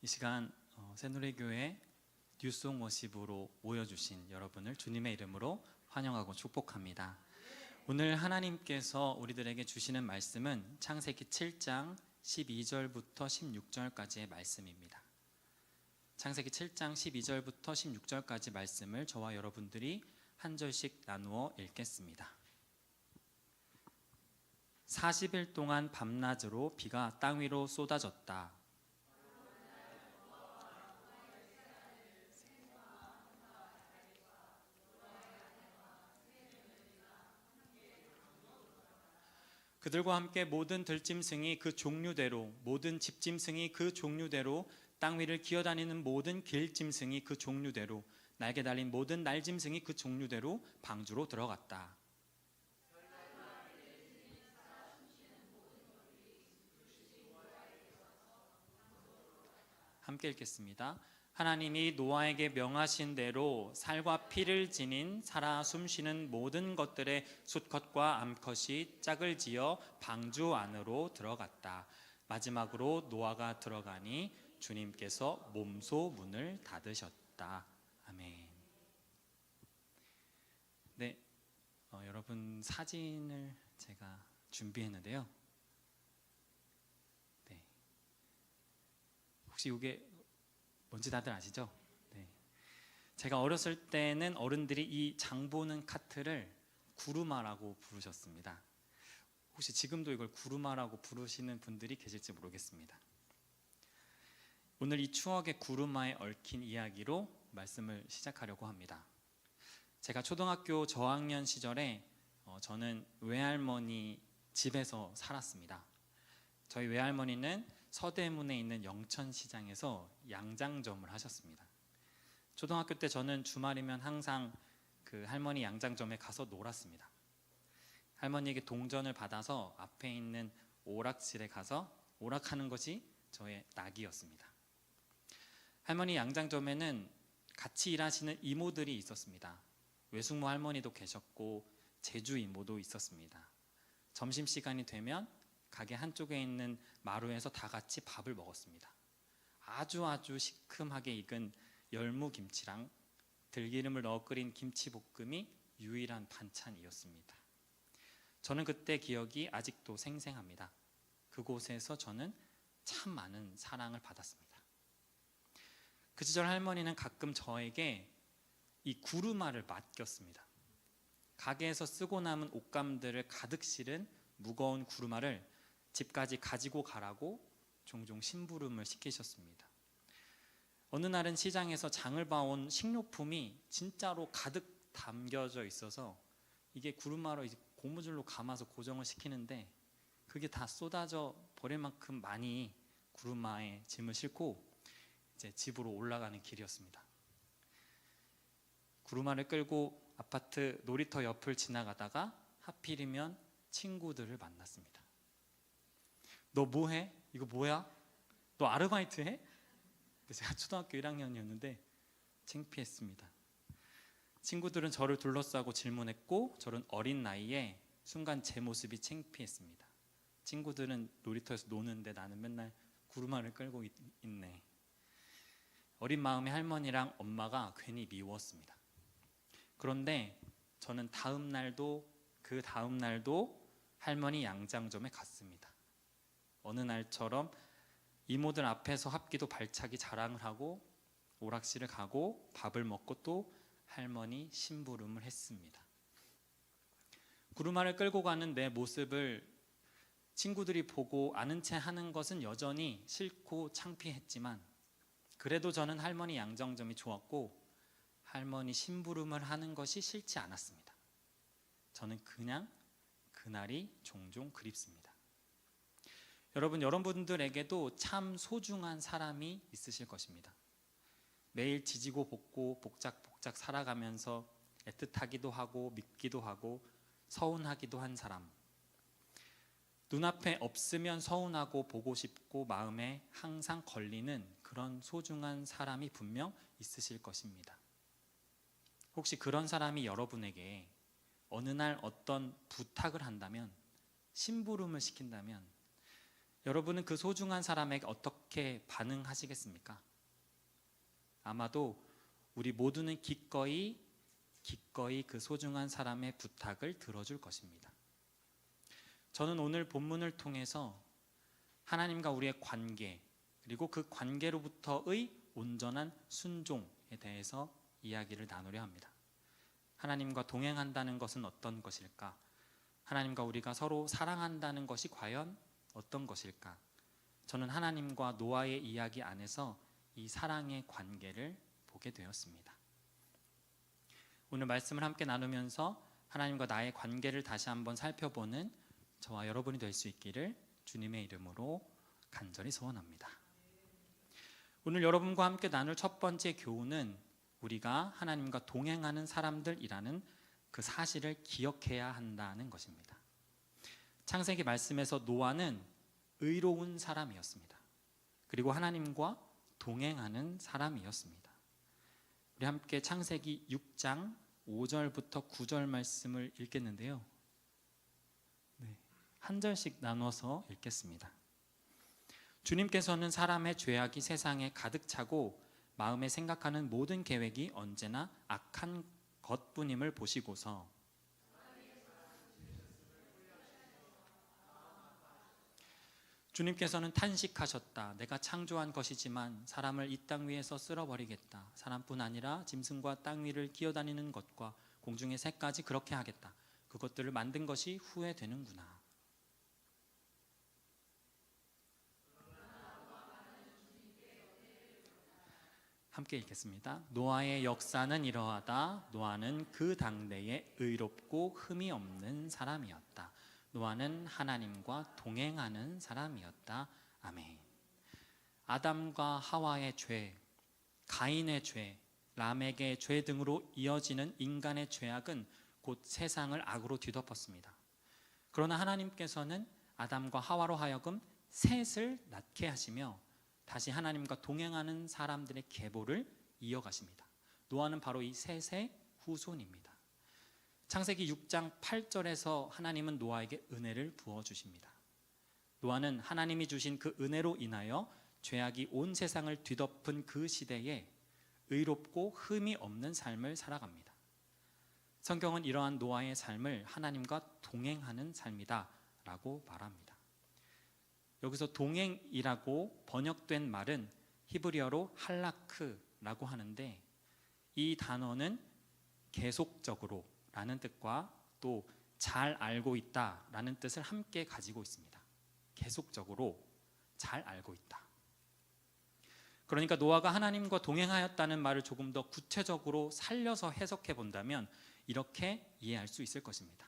이 시간 새누리교회 뉴송 워십으로 모여주신 여러분을 주님의 이름으로 환영하고 축복합니다. 오늘 하나님께서 우리들에게 주시는 말씀은 창세기 7장 12절부터 16절까지의 말씀입니다. 창세기 7장 12절부터 16절까지 말씀을 저와 여러분들이 한 절씩 나누어 읽겠습니다. 40일 동안 밤낮으로 비가 땅 위로 쏟아졌다. 그들과 함께 모든 들짐승이 그 종류대로, 모든 집짐승이 그 종류대로, 땅 위를 기어다니는 모든 길짐승이 그 종류대로, 날개 달린 모든 날짐승이 그 종류대로 방주로 들어갔다. 함께 읽겠습니다. 하나님이 노아에게 명하신 대로 살과 피를 지닌 살아 숨쉬는 모든 것들의 수컷과 암컷이 짝을 지어 방주 안으로 들어갔다. 마지막으로 노아가 들어가니 주님께서 몸소 문을 닫으셨다. 아멘. 네, 여러분 사진을 제가 준비했는데요. 네, 혹시 이게 뭔지 다들 아시죠? 네. 제가 어렸을 때는 어른들이 이 장보는 카트를 구루마라고 부르셨습니다. 혹시 지금도 이걸 구루마라고 부르시는 분들이 계실지 모르겠습니다. 오늘 이 추억의 구루마에 얽힌 이야기로 말씀을 시작하려고 합니다. 제가 초등학교 저학년 시절에 저는 외할머니 집에서 살았습니다. 저희 외할머니는 서대문에 있는 영천시장에서 양장점을 하셨습니다. 초등학교 때 저는 주말이면 항상 그 할머니 양장점에 가서 놀았습니다. 할머니에게 동전을 받아서 앞에 있는 오락실에 가서 오락하는 것이 저의 낙이었습니다. 할머니 양장점에는 같이 일하시는 이모들이 있었습니다. 외숙모 할머니도 계셨고 제주 이모도 있었습니다. 점심시간이 되면 가게 한쪽에 있는 마루에서 다 같이 밥을 먹었습니다. 아주 시큼하게 익은 열무김치랑 들기름을 넣어 끓인 김치볶음이 유일한 반찬이었습니다. 저는 그때 기억이 아직도 생생합니다. 그곳에서 저는 참 많은 사랑을 받았습니다. 그 시절 할머니는 가끔 저에게 이 구루마를 맡겼습니다. 가게에서 쓰고 남은 옷감들을 가득 실은 무거운 구루마를 집까지 가지고 가라고 종종 심부름을 시키셨습니다. 어느 날은 시장에서 장을 봐온 식료품이 진짜로 가득 담겨져 있어서 이게 구루마로 고무줄로 감아서 고정을 시키는데 그게 다 쏟아져 버릴 만큼 많이 구루마에 짐을 싣고 이제 집으로 올라가는 길이었습니다. 구루마를 끌고 아파트 놀이터 옆을 지나가다가 하필이면 친구들을 만났습니다. 너 뭐해? 이거 뭐야? 너 아르바이트 해? 제가 초등학교 1학년이었는데 창피했습니다. 친구들은 저를 둘러싸고 질문했고 저는 어린 나이에 순간 제 모습이 창피했습니다. 친구들은 놀이터에서 노는데 나는 맨날 구루마를 끌고 있네. 어린 마음에 할머니랑 엄마가 괜히 미웠습니다. 그런데 저는 그 다음 날도 할머니 양장점에 갔습니다. 어느 날처럼 이모들 앞에서 합기도 발차기 자랑을 하고 오락실을 가고 밥을 먹고 또 할머니 심부름을 했습니다. 구루마를 끌고 가는 내 모습을 친구들이 보고 아는 체 하는 것은 여전히 싫고 창피했지만 그래도 저는 할머니 양장점이 좋았고 할머니 심부름을 하는 것이 싫지 않았습니다. 저는 그냥 그날이 종종 그립습니다. 여러분들에게도 참 소중한 사람이 있으실 것입니다. 매일 지지고 볶고 복작복작 살아가면서 애틋하기도 하고 밉기도 하고 서운하기도 한 사람. 눈앞에 없으면 서운하고 보고 싶고 마음에 항상 걸리는 그런 소중한 사람이 분명 있으실 것입니다. 혹시 그런 사람이 여러분에게 어느 날 어떤 부탁을 한다면, 심부름을 시킨다면 여러분은 그 소중한 사람에게 어떻게 반응하시겠습니까? 아마도 우리 모두는 기꺼이 그 소중한 사람의 부탁을 들어줄 것입니다. 저는 오늘 본문을 통해서 하나님과 우리의 관계, 그리고 그 관계로부터의 온전한 순종에 대해서 이야기를 나누려 합니다. 하나님과 동행한다는 것은 어떤 것일까? 하나님과 우리가 서로 사랑한다는 것이 과연 어떤 것일까? 저는 하나님과 노아의 이야기 안에서 이 사랑의 관계를 보게 되었습니다. 오늘 말씀을 함께 나누면서 하나님과 나의 관계를 다시 한번 살펴보는 저와 여러분이 될 수 있기를 주님의 이름으로 간절히 소원합니다. 오늘 여러분과 함께 나눌 첫 번째 교훈은 우리가 하나님과 동행하는 사람들이라는 그 사실을 기억해야 한다는 것입니다. 창세기 말씀에서 노아는 의로운 사람이었습니다. 그리고 하나님과 동행하는 사람이었습니다. 우리 함께 창세기 6장 5절부터 9절 말씀을 읽겠는데요. 한 절씩 나눠서 읽겠습니다. 주님께서는 사람의 죄악이 세상에 가득 차고 마음에 생각하는 모든 계획이 언제나 악한 것뿐임을 보시고서 주님께서는 탄식하셨다. 내가 창조한 것이지만 사람을 이 땅 위에서 쓸어버리겠다. 사람뿐 아니라 짐승과 땅 위를 기어다니는 것과 공중의 새까지 그렇게 하겠다. 그것들을 만든 것이 후회되는구나. 함께 읽겠습니다. 노아의 역사는 이러하다. 노아는 그 당대에 의롭고 흠이 없는 사람이었다. 노아는 하나님과 동행하는 사람이었다. 아멘. 아담과 하와의 죄, 가인의 죄, 람에게의 죄 등으로 이어지는 인간의 죄악은 곧 세상을 악으로 뒤덮었습니다. 그러나 하나님께서는 아담과 하와로 하여금 셋을 낳게 하시며 다시 하나님과 동행하는 사람들의 계보를 이어가십니다. 노아는 바로 이 셋의 후손입니다. 창세기 6장 8절에서 하나님은 노아에게 은혜를 부어주십니다. 노아는 하나님이 주신 그 은혜로 인하여 죄악이 온 세상을 뒤덮은 그 시대에 의롭고 흠이 없는 삶을 살아갑니다. 성경은 이러한 노아의 삶을 하나님과 동행하는 삶이다 라고 말합니다. 여기서 동행이라고 번역된 말은 히브리어로 할라크라고 하는데, 이 단어는 계속적으로 라는 뜻과 또 잘 알고 있다 라는 뜻을 함께 가지고 있습니다. 계속적으로 잘 알고 있다. 그러니까 노아가 하나님과 동행하였다는 말을 조금 더 구체적으로 살려서 해석해 본다면 이렇게 이해할 수 있을 것입니다.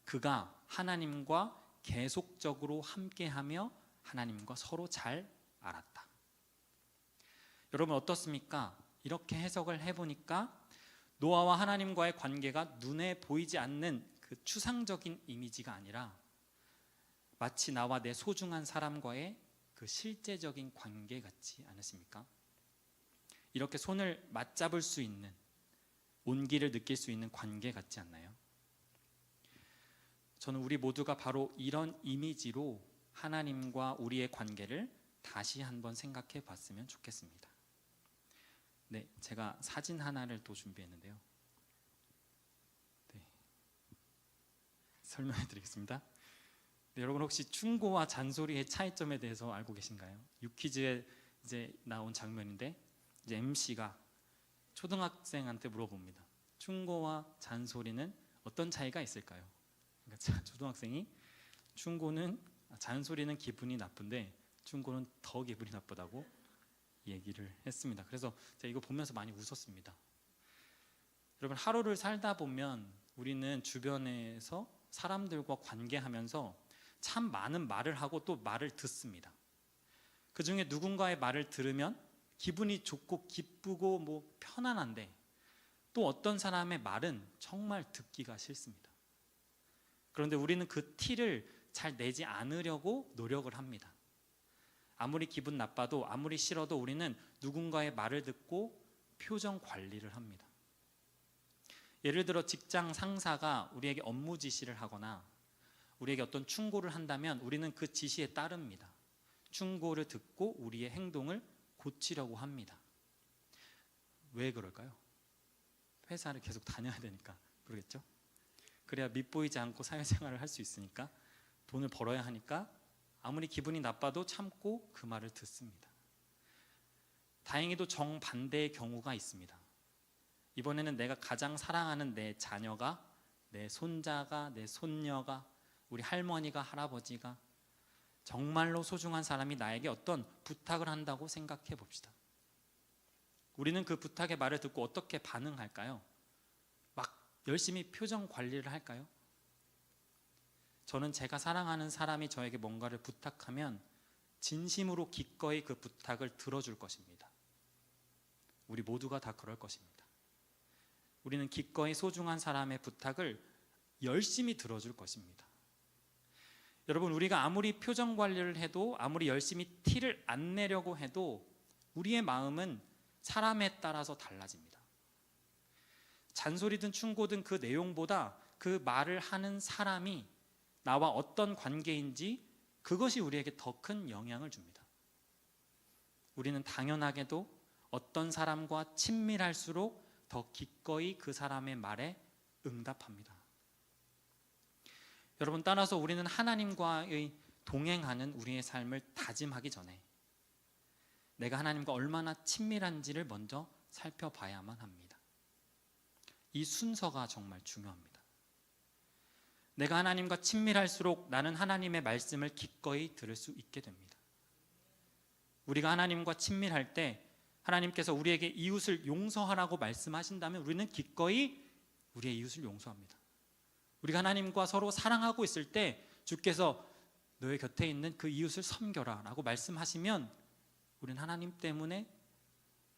그가 하나님과 계속적으로 함께하며 하나님과 서로 잘 알았다. 여러분 어떻습니까? 이렇게 해석을 해보니까 노아와 하나님과의 관계가 눈에 보이지 않는 그 추상적인 이미지가 아니라 마치 나와 내 소중한 사람과의 그 실제적인 관계 같지 않으십니까? 이렇게 손을 맞잡을 수 있는, 온기를 느낄 수 있는 관계 같지 않나요? 저는 우리 모두가 바로 이런 이미지로 하나님과 우리의 관계를 다시 한번 생각해 봤으면 좋겠습니다. 네, 제가 사진 하나를 또 준비했는데요. 네, 설명해 드리겠습니다. 네, 여러분 혹시 충고와 잔소리의 차이점에 대해서 알고 계신가요? 유퀴즈에 이제 나온 장면인데 이제 MC가 초등학생한테 물어봅니다. 충고와 잔소리는 어떤 차이가 있을까요? 그러니까 초등학생이 잔소리는 기분이 나쁜데 충고는 더 기분이 나쁘다고 얘기를 했습니다. 그래서 제가 이거 보면서 많이 웃었습니다. 여러분 하루를 살다 보면 우리는 주변에서 사람들과 관계하면서 참 많은 말을 하고 또 말을 듣습니다. 그 중에 누군가의 말을 들으면 기분이 좋고 기쁘고 뭐 편안한데 또 어떤 사람의 말은 정말 듣기가 싫습니다. 그런데 우리는 그 티를 잘 내지 않으려고 노력을 합니다. 아무리 기분 나빠도 아무리 싫어도 우리는 누군가의 말을 듣고 표정 관리를 합니다. 예를 들어 직장 상사가 우리에게 업무 지시를 하거나 우리에게 어떤 충고를 한다면 우리는 그 지시에 따릅니다. 충고를 듣고 우리의 행동을 고치려고 합니다. 왜 그럴까요? 회사를 계속 다녀야 되니까 그러겠죠? 그래야 밉보이지 않고 사회생활을 할 수 있으니까, 돈을 벌어야 하니까 아무리 기분이 나빠도 참고 그 말을 듣습니다. 다행히도 정반대의 경우가 있습니다. 이번에는 내가 가장 사랑하는 내 자녀가, 내 손자가, 내 손녀가, 우리 할머니가, 할아버지가, 정말로 소중한 사람이 나에게 어떤 부탁을 한다고 생각해 봅시다. 우리는 그 부탁의 말을 듣고 어떻게 반응할까요? 막 열심히 표정 관리를 할까요? 저는 제가 사랑하는 사람이 저에게 뭔가를 부탁하면 진심으로 기꺼이 그 부탁을 들어줄 것입니다. 우리 모두가 다 그럴 것입니다. 우리는 기꺼이 소중한 사람의 부탁을 열심히 들어줄 것입니다. 여러분, 우리가 아무리 표정 관리를 해도, 아무리 열심히 티를 안 내려고 해도 우리의 마음은 사람에 따라서 달라집니다. 잔소리든 충고든 그 내용보다 그 말을 하는 사람이 나와 어떤 관계인지, 그것이 우리에게 더 큰 영향을 줍니다. 우리는 당연하게도 어떤 사람과 친밀할수록 더 기꺼이 그 사람의 말에 응답합니다. 여러분, 따라서 우리는 하나님과의 동행하는 우리의 삶을 다짐하기 전에 내가 하나님과 얼마나 친밀한지를 먼저 살펴봐야만 합니다. 이 순서가 정말 중요합니다. 내가 하나님과 친밀할수록 나는 하나님의 말씀을 기꺼이 들을 수 있게 됩니다. 우리가 하나님과 친밀할 때 하나님께서 우리에게 이웃을 용서하라고 말씀하신다면 우리는 기꺼이 우리의 이웃을 용서합니다. 우리가 하나님과 서로 사랑하고 있을 때 주께서 너의 곁에 있는 그 이웃을 섬겨라 라고 말씀하시면 우리는 하나님 때문에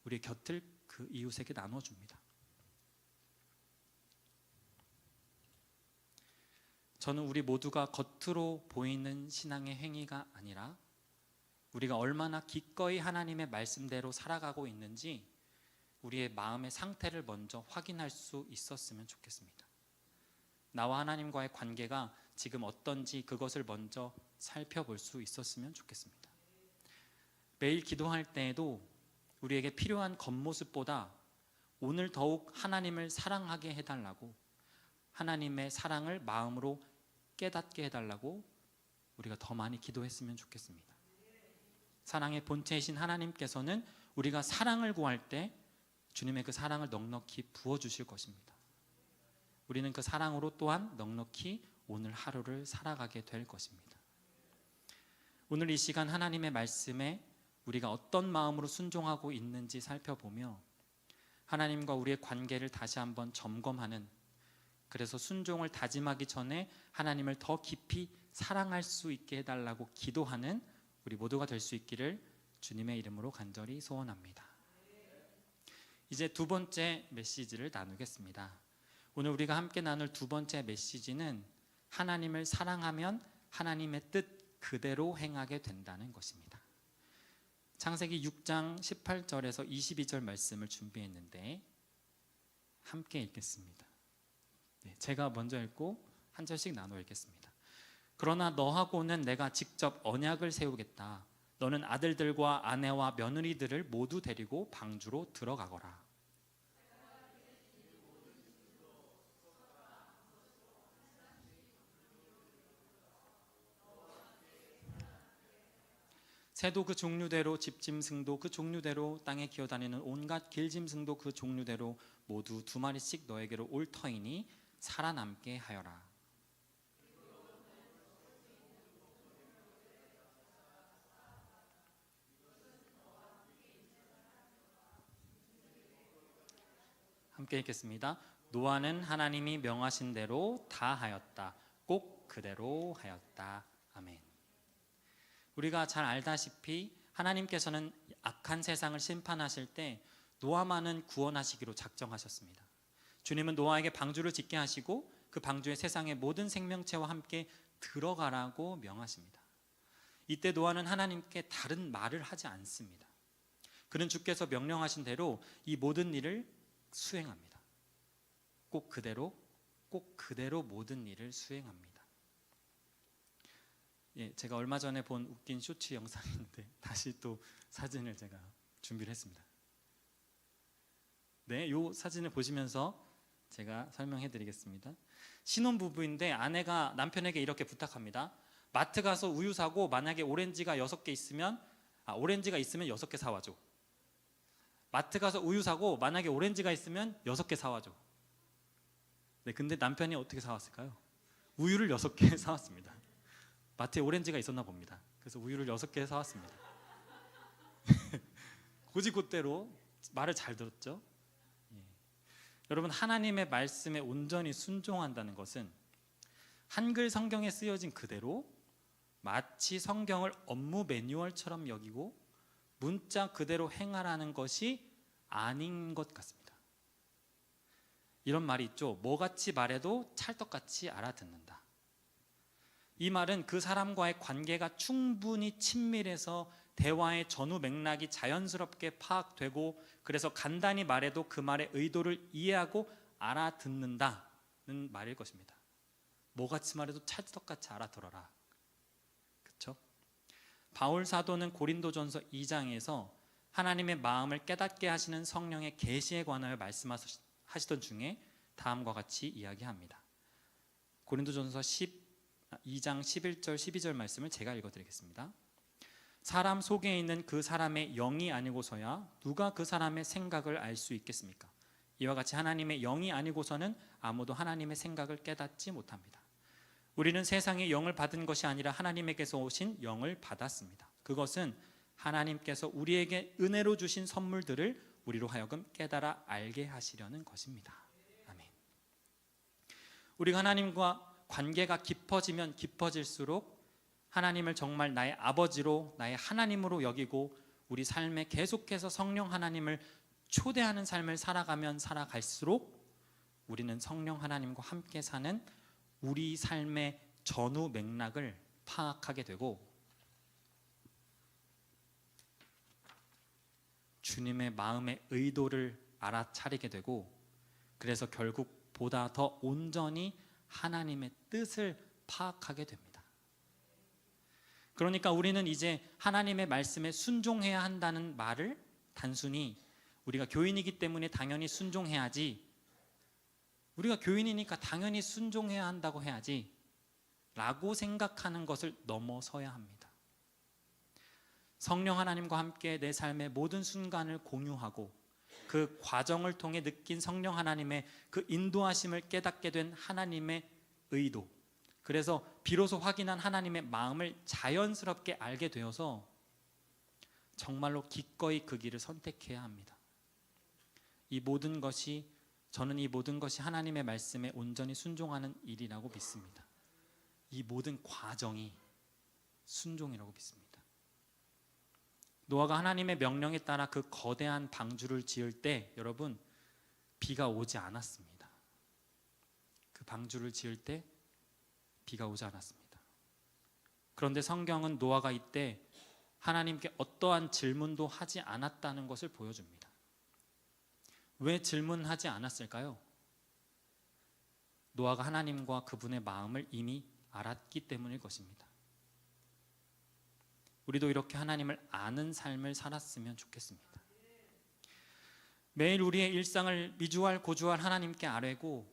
우리의 곁을 그 이웃에게 나눠줍니다. 저는 우리 모두가 겉으로 보이는 신앙의 행위가 아니라 우리가 얼마나 기꺼이 하나님의 말씀대로 살아가고 있는지 우리의 마음의 상태를 먼저 확인할 수 있었으면 좋겠습니다. 나와 하나님과의 관계가 지금 어떤지 그것을 먼저 살펴볼 수 있었으면 좋겠습니다. 매일 기도할 때에도 우리에게 필요한 겉모습보다 오늘 더욱 하나님을 사랑하게 해달라고, 하나님의 사랑을 마음으로 깨닫게 해달라고 우리가 더 많이 기도했으면 좋겠습니다. 사랑의 본체이신 하나님께서는 우리가 사랑을 구할 때 주님의 그 사랑을 넉넉히 부어주실 것입니다. 우리는 그 사랑으로 또한 넉넉히 오늘 하루를 살아가게 될 것입니다. 오늘 이 시간 하나님의 말씀에 우리가 어떤 마음으로 순종하고 있는지 살펴보며 하나님과 우리의 관계를 다시 한번 점검하는, 그래서 순종을 다짐하기 전에 하나님을 더 깊이 사랑할 수 있게 해달라고 기도하는 우리 모두가 될 수 있기를 주님의 이름으로 간절히 소원합니다. 이제 두 번째 메시지를 나누겠습니다. 오늘 우리가 함께 나눌 두 번째 메시지는 하나님을 사랑하면 하나님의 뜻 그대로 행하게 된다는 것입니다. 창세기 6장 18절에서 22절 말씀을 준비했는데 함께 읽겠습니다. 제가 먼저 읽고 한 절씩 나눠 읽겠습니다. 그러나 너하고는 내가 직접 언약을 세우겠다. 너는 아들들과 아내와 며느리들을 모두 데리고 방주로 들어가거라. 새도 그 종류대로, 집짐승도 그 종류대로, 땅에 기어다니는 온갖 길짐승도 그 종류대로 모두 2마리씩 너에게로 올 터이니 살아남게 하여라. 함께 읽겠습니다. 노아는 하나님이 명하신 대로 다 하였다. 꼭 그대로 하였다. 아멘. 우리가 잘 알다시피 하나님께서는 악한 세상을 심판하실 때 노아만은 구원하시기로 작정하셨습니다. 주님은 노아에게 방주를 짓게 하시고 그 방주에 세상의 모든 생명체와 함께 들어가라고 명하십니다. 이때 노아는 하나님께 다른 말을 하지 않습니다. 그는 주께서 명령하신 대로 이 모든 일을 수행합니다. 꼭 그대로 모든 일을 수행합니다. 예, 제가 얼마 전에 본 웃긴 쇼츠 영상인데 다시 또 사진을 제가 준비를 했습니다. 네, 이 사진을 보시면서 제가 설명해 드리겠습니다. 신혼부부인데 아내가 남편에게 이렇게 부탁합니다. 마트 가서 우유 사고 만약에 오렌지가 6개 있으면 오렌지가 있으면 6개 사와줘. 마트 가서 우유 사고 만약에 오렌지가 있으면 6개 사와줘. 네, 근데 남편이 어떻게 사왔을까요? 우유를 6개 사왔습니다. 마트에 오렌지가 있었나 봅니다. 그래서 우유를 6개 사왔습니다. 고지고대로 말을 잘 들었죠. 예. 여러분, 하나님의 말씀에 온전히 순종한다는 것은 한글 성경에 쓰여진 그대로 마치 성경을 업무 매뉴얼처럼 여기고 문자 그대로 행하라는 것이 아닌 것 같습니다. 이런 말이 있죠. 뭐같이 말해도 찰떡같이 알아듣는다. 이 말은 그 사람과의 관계가 충분히 친밀해서 대화의 전후 맥락이 자연스럽게 파악되고 그래서 간단히 말해도 그 말의 의도를 이해하고 알아듣는다는 말일 것입니다. 뭐같이 말해도 찰떡같이 알아들어라. 그렇죠? 바울 사도는 고린도전서 2장에서 하나님의 마음을 깨닫게 하시는 성령의 계시에 관하여 말씀하시던 중에 다음과 같이 이야기합니다. 고린도전서 2장 11절 12절 말씀을 제가 읽어드리겠습니다. 사람 속에 있는 그 사람의 영이 아니고서야 누가 그 사람의 생각을 알 수 있겠습니까? 이와 같이 하나님의 영이 아니고서는 아무도 하나님의 생각을 깨닫지 못합니다. 우리는 세상의 영을 받은 것이 아니라 하나님에게서 오신 영을 받았습니다. 그것은 하나님께서 우리에게 은혜로 주신 선물들을 우리로 하여금 깨달아 알게 하시려는 것입니다. 아멘. 우리가 하나님과 관계가 깊어지면 깊어질수록 하나님을 정말 나의 아버지로, 나의 하나님으로 여기고 우리 삶에 계속해서 성령 하나님을 초대하는 삶을 살아가면 살아갈수록 우리는 성령 하나님과 함께 사는 우리 삶의 전후 맥락을 파악하게 되고 주님의 마음의 의도를 알아차리게 되고 그래서 결국 보다 더 온전히 하나님의 뜻을 파악하게 됩니다. 그러니까 우리는 이제 하나님의 말씀에 순종해야 한다는 말을 단순히 우리가 교인이기 때문에 당연히 순종해야지, 우리가 교인이니까 당연히 순종해야 한다고 해야지 라고 생각하는 것을 넘어서야 합니다. 성령 하나님과 함께 내 삶의 모든 순간을 공유하고 그 과정을 통해 느낀 성령 하나님의 그 인도하심을 깨닫게 된 하나님의 의도, 그래서 비로소 확인한 하나님의 마음을 자연스럽게 알게 되어서 정말로 기꺼이 그 길을 선택해야 합니다. 저는 이 모든 것이 하나님의 말씀에 온전히 순종하는 일이라고 믿습니다. 이 모든 과정이 순종이라고 믿습니다. 노아가 하나님의 명령에 따라 그 거대한 방주를 지을 때 여러분 비가 오지 않았습니다. 그 방주를 지을 때 비가 오지 않았습니다. 그런데 성경은 노아가 이때 하나님께 어떠한 질문도 하지 않았다는 것을 보여줍니다. 왜 질문하지 않았을까요? 노아가 하나님과 그분의 마음을 이미 알았기 때문일 것입니다. 우리도 이렇게 하나님을 아는 삶을 살았으면 좋겠습니다. 매일 우리의 일상을 미주알 고주알 하나님께 아뢰고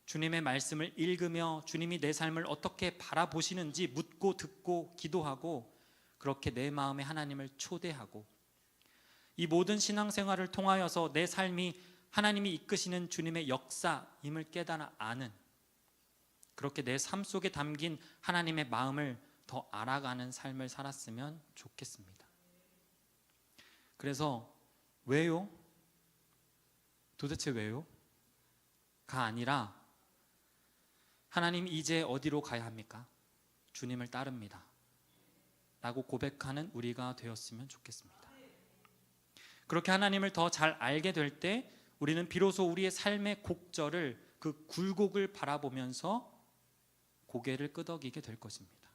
주님의 말씀을 읽으며 주님이 내 삶을 어떻게 바라보시는지 묻고 듣고 기도하고 그렇게 내 마음에 하나님을 초대하고 이 모든 신앙생활을 통하여서 내 삶이 하나님이 이끄시는 주님의 역사임을 깨달아 아는, 그렇게 내 삶 속에 담긴 하나님의 마음을 더 알아가는 삶을 살았으면 좋겠습니다. 그래서 왜요? 도대체 왜요? 가 아니라 하나님 이제 어디로 가야 합니까? 주님을 따릅니다 라고 고백하는 우리가 되었으면 좋겠습니다. 그렇게 하나님을 더 잘 알게 될 때 우리는 비로소 우리의 삶의 곡절을, 그 굴곡을 바라보면서 고개를 끄덕이게 될 것입니다.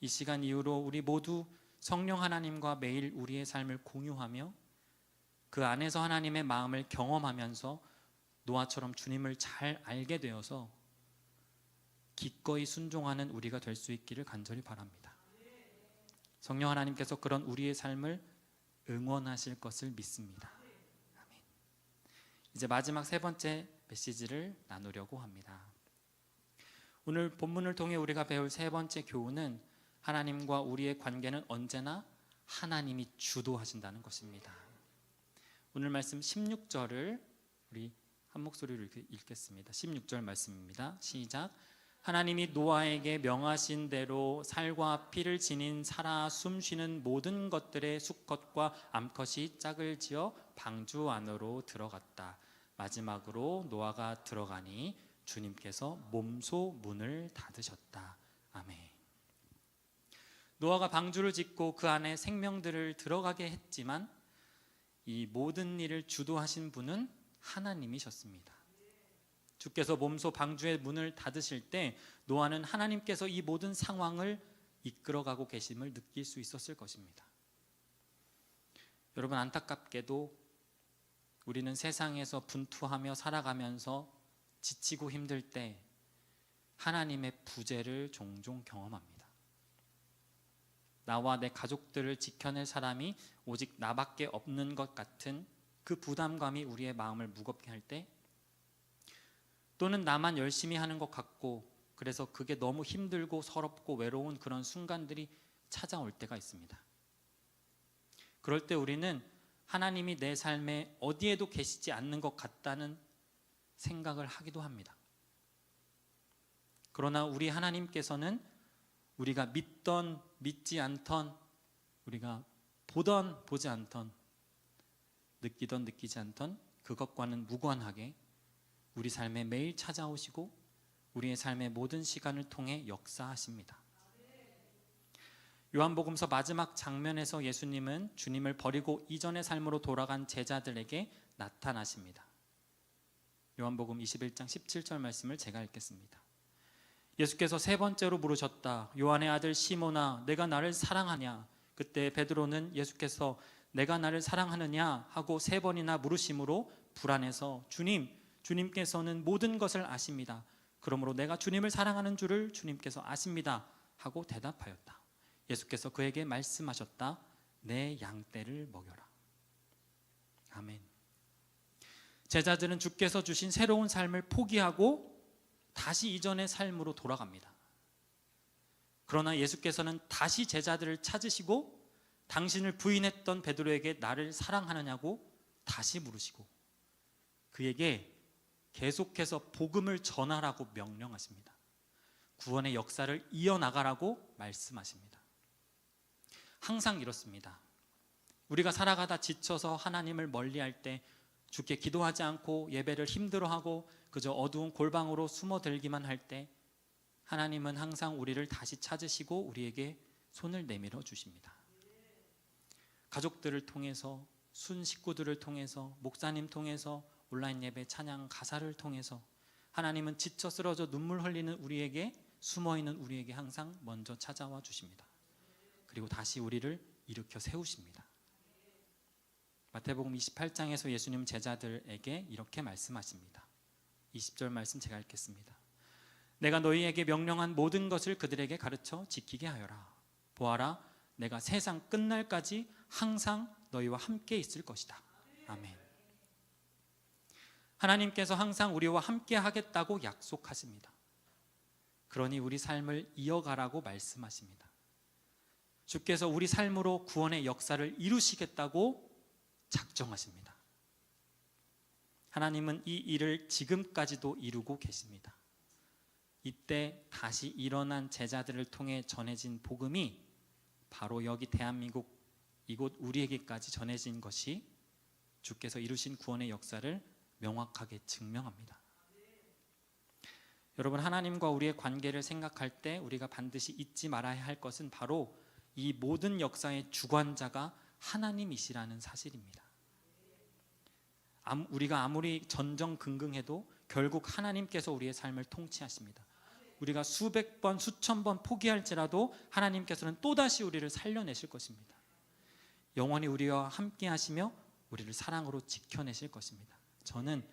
이 시간 이후로 우리 모두 성령 하나님과 매일 우리의 삶을 공유하며 그 안에서 하나님의 마음을 경험하면서 노아처럼 주님을 잘 알게 되어서 기꺼이 기꺼이 순종하는 우리가 될 수 있기를 간절히 바랍니다. 성령 하나님께서 그런 우리의 삶을 응원하실 것을 믿습니다. 아멘. 이제 마지막 세 번째 메시지를 나누려고 합니다. 오늘 본문을 통해 우리가 배울 세 번째 교훈은 하나님과 우리의 관계는 언제나 하나님이 주도하신다는 것입니다. 오늘 말씀 16절을 우리 한 목소리로 읽겠습니다. 16절 말씀입니다. 시작. 하나님이 노아에게 명하신 대로 살과 피를 지닌 살아 숨쉬는 모든 것들의 수컷과 암컷이 짝을 지어 방주 안으로 들어갔다. 마지막으로 노아가 들어가니 주님께서 몸소 문을 닫으셨다. 아멘. 노아가 방주를 짓고 그 안에 생명들을 들어가게 했지만 이 모든 일을 주도하신 분은 하나님이셨습니다. 주께서 몸소 방주의 문을 닫으실 때 노아는 하나님께서 이 모든 상황을 이끌어가고 계심을 느낄 수 있었을 것입니다. 여러분, 안타깝게도 우리는 세상에서 분투하며 살아가면서 지치고 힘들 때 하나님의 부재를 종종 경험합니다. 나와 내 가족들을 지켜낼 사람이 오직 나밖에 없는 것 같은 그 부담감이 우리의 마음을 무겁게 할 때, 또는 나만 열심히 하는 것 같고 그래서 그게 너무 힘들고 서럽고 외로운 그런 순간들이 찾아올 때가 있습니다. 그럴 때 우리는 하나님이 내 삶에 어디에도 계시지 않는 것 같다는 생각을 하기도 합니다. 그러나 우리 하나님께서는 우리가 믿던 믿지 않던, 우리가 보던 보지 않던, 느끼던 느끼지 않던 그것과는 무관하게 우리 삶에 매일 찾아오시고 우리의 삶의 모든 시간을 통해 역사하십니다. 요한복음서 마지막 장면에서 예수님은 주님을 버리고 이전의 삶으로 돌아간 제자들에게 나타나십니다. 요한복음 21장 17절 말씀을 제가 읽겠습니다. 예수께서 세 번째로 물으셨다. 요한의 아들 시몬아, 내가 나를 사랑하냐? 그때 베드로는 예수께서 내가 나를 사랑하느냐 하고 세 번이나 물으심으로 불안해서 주님께서는 모든 것을 아십니다. 그러므로 내가 주님을 사랑하는 줄을 주님께서 아십니다 하고 대답하였다. 예수께서 그에게 말씀하셨다. 내 양떼를 먹여라. 아멘. 제자들은 주께서 주신 새로운 삶을 포기하고 다시 이전의 삶으로 돌아갑니다. 그러나 예수께서는 다시 제자들을 찾으시고 당신을 부인했던 베드로에게 나를 사랑하느냐고 다시 물으시고 그에게 계속해서 복음을 전하라고 명령하십니다. 구원의 역사를 이어나가라고 말씀하십니다. 항상 이렇습니다. 우리가 살아가다 지쳐서 하나님을 멀리할 때 주께 기도하지 않고 예배를 힘들어하고 그저 어두운 골방으로 숨어들기만 할 때 하나님은 항상 우리를 다시 찾으시고 우리에게 손을 내밀어 주십니다. 가족들을 통해서, 순 식구들을 통해서, 목사님 통해서, 온라인 예배 찬양 가사를 통해서 하나님은 지쳐 쓰러져 눈물 흘리는 우리에게, 숨어있는 우리에게 항상 먼저 찾아와 주십니다. 그리고 다시 우리를 일으켜 세우십니다. 마태복음 28장에서 예수님 제자들에게 이렇게 말씀하십니다. 20절 말씀 제가 읽겠습니다. 내가 너희에게 명령한 모든 것을 그들에게 가르쳐 지키게 하여라. 보아라, 내가 세상 끝날까지 항상 너희와 함께 있을 것이다. 아멘. 하나님께서 항상 우리와 함께 하겠다고 약속하십니다. 그러니 우리 삶을 이어가라고 말씀하십니다. 주께서 우리 삶으로 구원의 역사를 이루시겠다고 작정하십니다. 하나님은 이 일을 지금까지도 이루고 계십니다. 이때 다시 일어난 제자들을 통해 전해진 복음이 바로 여기 대한민국 이곳 우리에게까지 전해진 것이 주께서 이루신 구원의 역사를 명확하게 증명합니다. 여러분, 하나님과 우리의 관계를 생각할 때 우리가 반드시 잊지 말아야 할 것은 바로 이 모든 역사의 주관자가 하나님이시라는 사실입니다. 우리가 아무리 전전긍긍해도 결국 하나님께서 우리의 삶을 통치하십니다. 우리가 수백 번, 수천 번 포기할지라도 하나님께서는 또다시 우리를 살려내실 것입니다. 영원히 우리와 함께 하시며 우리를 사랑으로 지켜내실 것입니다. 저는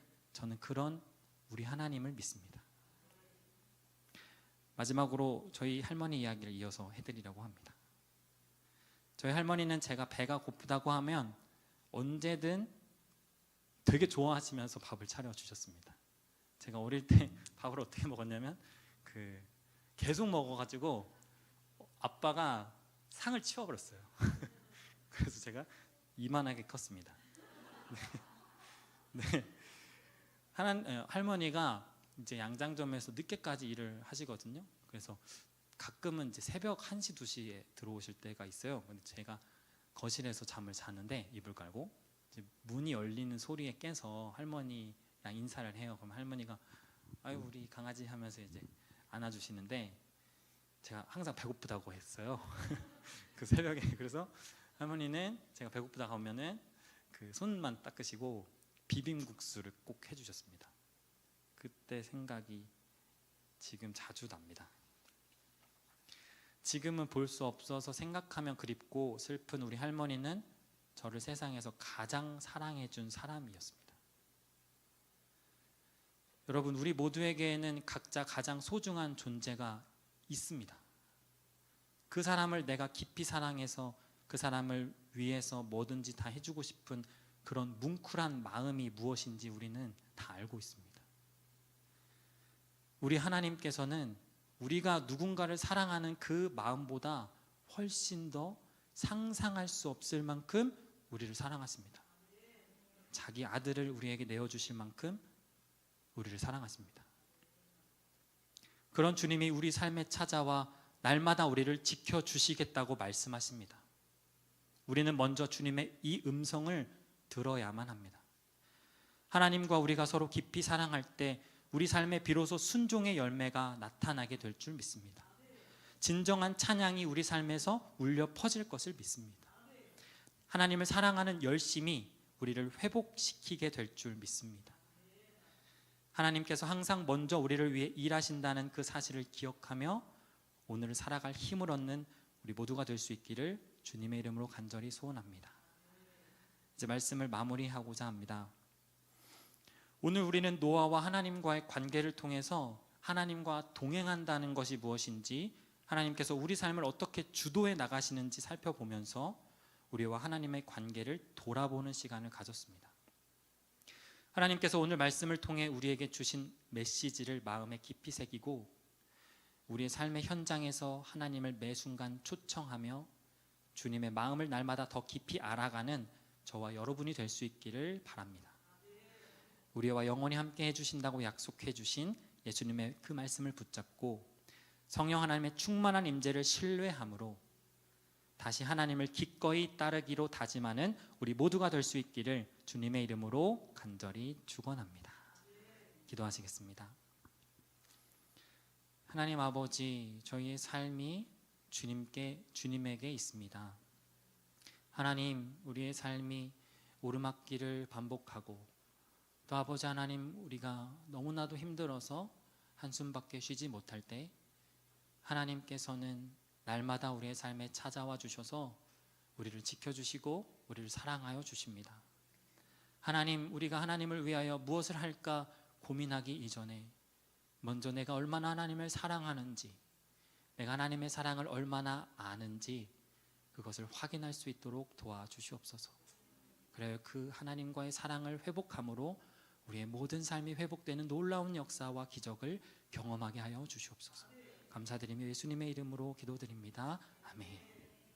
그런 우리 하나님을 믿습니다. 마지막으로 저희 할머니 이야기를 이어서 해드리려고 합니다. 저희 할머니는 제가 배가 고프다고 하면 언제든 되게 좋아하시면서 밥을 차려주셨습니다. 제가 어릴 때 밥을 어떻게 먹었냐면 계속 먹어가지고 아빠가 상을 치워버렸어요. 그래서 제가 이만하게 컸습니다. 네. 할머니가 이제 양장점에서 늦게까지 일을 하시거든요. 그래서 가끔은 이제 새벽 1시, 2시에 들어오실 때가 있어요. 근데 제가 거실에서 잠을 자는데 이불 깔고 이제 문이 열리는 소리에 깨서 할머니랑 인사를 해요. 그럼 할머니가 아유 우리 강아지 하면서 이제 안아주시는데 제가 항상 배고프다고 했어요. 그 새벽에. 그래서 할머니는 제가 배고프다고 하면은 그 손만 닦으시고 비빔국수를 꼭 해주셨습니다. 그때 생각이 지금 자주 납니다. 지금은 볼 수 없어서 생각하면 그립고 슬픈 우리 할머니는 저를 세상에서 가장 사랑해준 사람이었습니다. 여러분, 우리 모두에게는 각자 가장 소중한 존재가 있습니다. 그 사람을 내가 깊이 사랑해서 그 사람을 위해서 뭐든지 다 해주고 싶은 그런 뭉클한 마음이 무엇인지 우리는 다 알고 있습니다. 우리 하나님께서는 우리가 누군가를 사랑하는 그 마음보다 훨씬 더 상상할 수 없을 만큼 우리를 사랑하십니다. 자기 아들을 우리에게 내어주실 만큼 우리를 사랑하십니다. 그런 주님이 우리 삶에 찾아와 날마다 우리를 지켜주시겠다고 말씀하십니다. 우리는 먼저 주님의 이 음성을 들어야만 합니다. 하나님과 우리가 서로 깊이 사랑할 때 우리 삶에 비로소 순종의 열매가 나타나게 될 줄 믿습니다. 진정한 찬양이 우리 삶에서 울려 퍼질 것을 믿습니다. 하나님을 사랑하는 열심이 우리를 회복시키게 될 줄 믿습니다. 하나님께서 항상 먼저 우리를 위해 일하신다는 그 사실을 기억하며 오늘을 살아갈 힘을 얻는 우리 모두가 될 수 있기를 주님의 이름으로 간절히 소원합니다. 이제 말씀을 마무리하고자 합니다. 오늘 우리는 노아와 하나님과의 관계를 통해서 하나님과 동행한다는 것이 무엇인지, 하나님께서 우리 삶을 어떻게 주도해 나가시는지 살펴보면서 우리와 하나님의 관계를 돌아보는 시간을 가졌습니다. 하나님께서 오늘 말씀을 통해 우리에게 주신 메시지를 마음에 깊이 새기고 우리의 삶의 현장에서 하나님을 매 순간 초청하며 주님의 마음을 날마다 더 깊이 알아가는 저와 여러분이 될 수 있기를 바랍니다. 우리와 영원히 함께 해주신다고 약속해 주신 예수님의 그 말씀을 붙잡고 성령 하나님의 충만한 임재를 신뢰함으로 다시 하나님을 기꺼이 따르기로 다짐하는 우리 모두가 될 수 있기를 주님의 이름으로 간절히 축원합니다. 기도하시겠습니다. 하나님 아버지, 저희의 삶이 주님에게 있습니다. 하나님, 우리의 삶이 오르막길을 반복하고 또 아버지 하나님, 우리가 너무나도 힘들어서 한숨밖에 쉬지 못할 때 하나님께서는 날마다 우리의 삶에 찾아와 주셔서 우리를 지켜주시고 우리를 사랑하여 주십니다. 하나님, 우리가 하나님을 위하여 무엇을 할까 고민하기 이전에 먼저 내가 얼마나 하나님을 사랑하는지, 내가 하나님의 사랑을 얼마나 아는지 그것을 확인할 수 있도록 도와주시옵소서. 그래야 그 하나님과의 사랑을 회복함으로 우리의 모든 삶이 회복되는 놀라운 역사와 기적을 경험하게 하여 주시옵소서. 감사드리며 예수님의 이름으로 기도드립니다. 아멘.